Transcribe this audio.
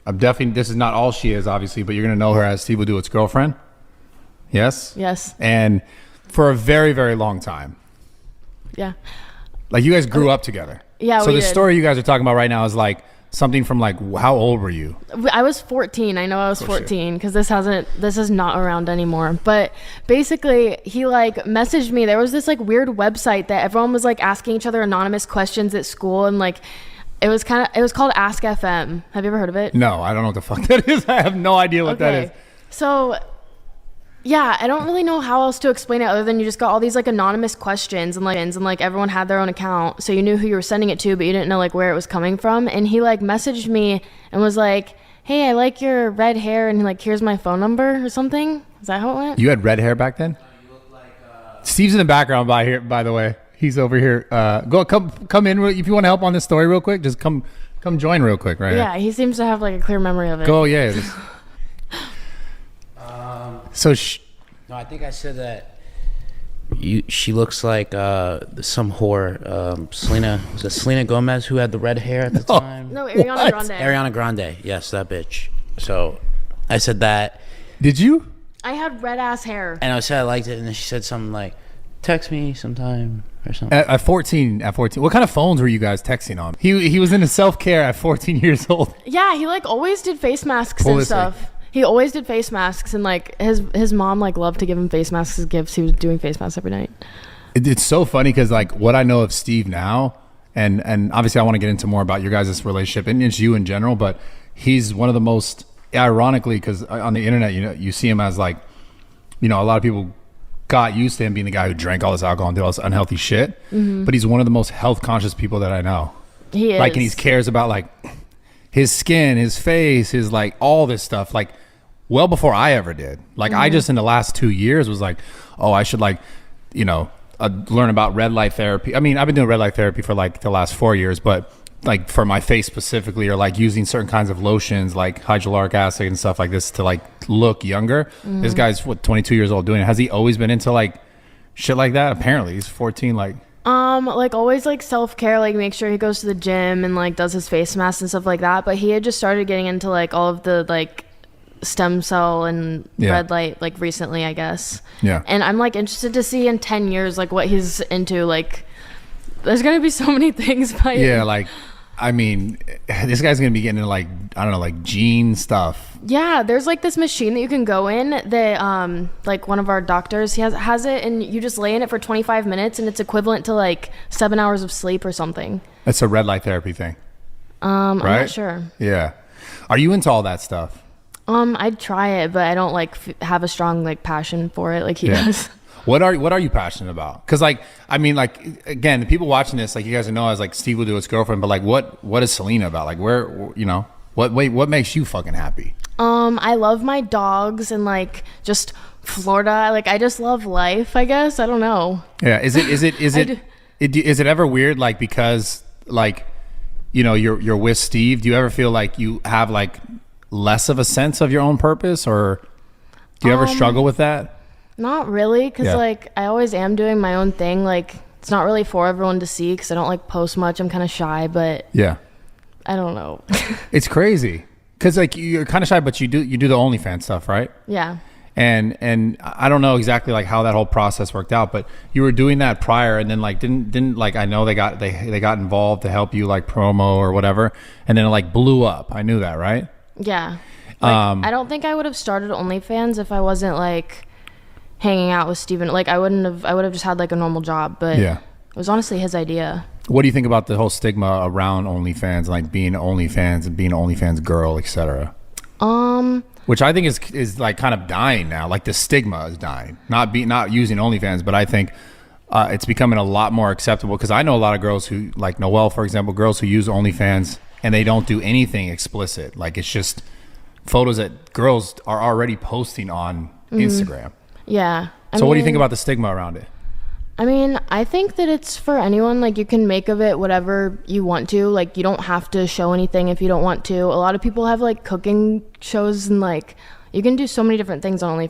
I'm definitely, this is not all she is, obviously, but you're going to know her as STEVEWILLDOIT's girlfriend. Yes? Yes. And for a very, very long time. Yeah. Like, you guys grew up together. Yeah, so the story you guys are talking about right now is like something from like, how old were you? I was 14. I know I was 14 because this is not around anymore. But basically, he like messaged me. There was this like weird website that everyone was like asking each other anonymous questions at school, and like it was called Ask FM. Have you ever heard of it? No, I don't know what the fuck that is. I have no idea what that is. So yeah, I don't really know how else to explain it other than you just got all these like anonymous questions and like everyone had their own account, so you knew who you were sending it to, but you didn't know like where it was coming from. And he like messaged me and was like, "Hey, I like your red hair, and like here's my phone number," or something. Is that how it went? You had red hair back then? You look like Steve's in the background by the way. He's over here. Come in if you want to help on this story real quick. Just come join real quick, right? Yeah, he seems to have like a clear memory of it. Go, yeah. So no, I think I said that she looks like some whore. Celina, was it Celina Gomez who had the red hair at the time? No, Ariana Grande. Ariana Grande, yes, that bitch. So I said that. did you? I had red ass hair. And I said I liked it, and then she said something like, "Text me sometime," or something. At 14, what kind of phones were you guys texting on? He was into self-care at 14 years old. Yeah, he like always did face masks and stuff. He always did face masks, and like his mom like loved to give him face masks as gifts. He was doing face masks every night. It's so funny because like what I know of Steve now, and obviously I want to get into more about your guys' relationship and it's you in general, but he's one of the most, ironically, because on the internet, you see him as like, a lot of people got used to him being the guy who drank all this alcohol and did all this unhealthy shit, but he's one of the most health conscious people that I know. He is. Like, and he cares about like his skin, his face, his like all this stuff, like well before I ever did. Like I just in the last 2 years was like, oh, I should like, learn about red light therapy. I mean, I've been doing red light therapy for like the last 4 years, but like for my face specifically, or like using certain kinds of lotions like hyaluronic acid and stuff like this to like look younger. This guy's 22 years old doing it. Has he always been into like shit like that? Apparently he's 14. Like always like self-care, like make sure he goes to the gym and like does his face masks and stuff like that. But he had just started getting into like all of the like stem cell and red light like recently, I guess. Yeah. And I'm like interested to see in 10 years like what he's into. Like there's gonna be so many things by him. Like I mean, this guy's gonna be getting into like, I don't know, like gene stuff. Yeah, there's like this machine that you can go in that like one of our doctors has it, and you just lay in it for 25 minutes and it's equivalent to like 7 hours of sleep or something. That's a red light therapy thing. I'm not sure. Yeah. Are you into all that stuff? I'd try it, but I don't like have a strong like passion for it like he does. What are you passionate about? Because like, I mean, like, again, the people watching this, like, you guys know as like STEVEWILLDOIT's girlfriend, but like, what is Celina about? Like, what makes you fucking happy? I love my dogs and like just Florida. Like, I just love life, I guess. I don't know. Yeah. Is it ever weird? Like, because like, you're with Steve. Do you ever feel like you have like less of a sense of your own purpose, or do you ever struggle with that? Not really, because like I always am doing my own thing. Like it's not really for everyone to see because I don't like post much. I'm kind of shy, but I don't know. It's crazy because like you're kind of shy, but you do the OnlyFans stuff, right? Yeah. And I don't know exactly like how that whole process worked out, but you were doing that prior, and then like didn't like, I know they got involved to help you like promo or whatever, and then it like blew up. I knew that, right? Yeah. Like, I don't think I would have started OnlyFans if I wasn't like hanging out with Steven. Like I would have just had like a normal job, but it was honestly his idea. What do you think about the whole stigma around OnlyFans, like being OnlyFans and being an OnlyFans girl, etc.? Which I think is like kind of dying now. Like the stigma is dying. Not using OnlyFans, but I think it's becoming a lot more acceptable, because I know a lot of girls who, like Noelle, for example, girls who use OnlyFans and they don't do anything explicit. Like it's just photos that girls are already posting on Instagram. Yeah. So what do you think about the stigma around it? I mean, I think that it's for anyone. Like you can make of it whatever you want to. Like you don't have to show anything if you don't want to. A lot of people have like cooking shows, and like you can do so many different things on OnlyFans.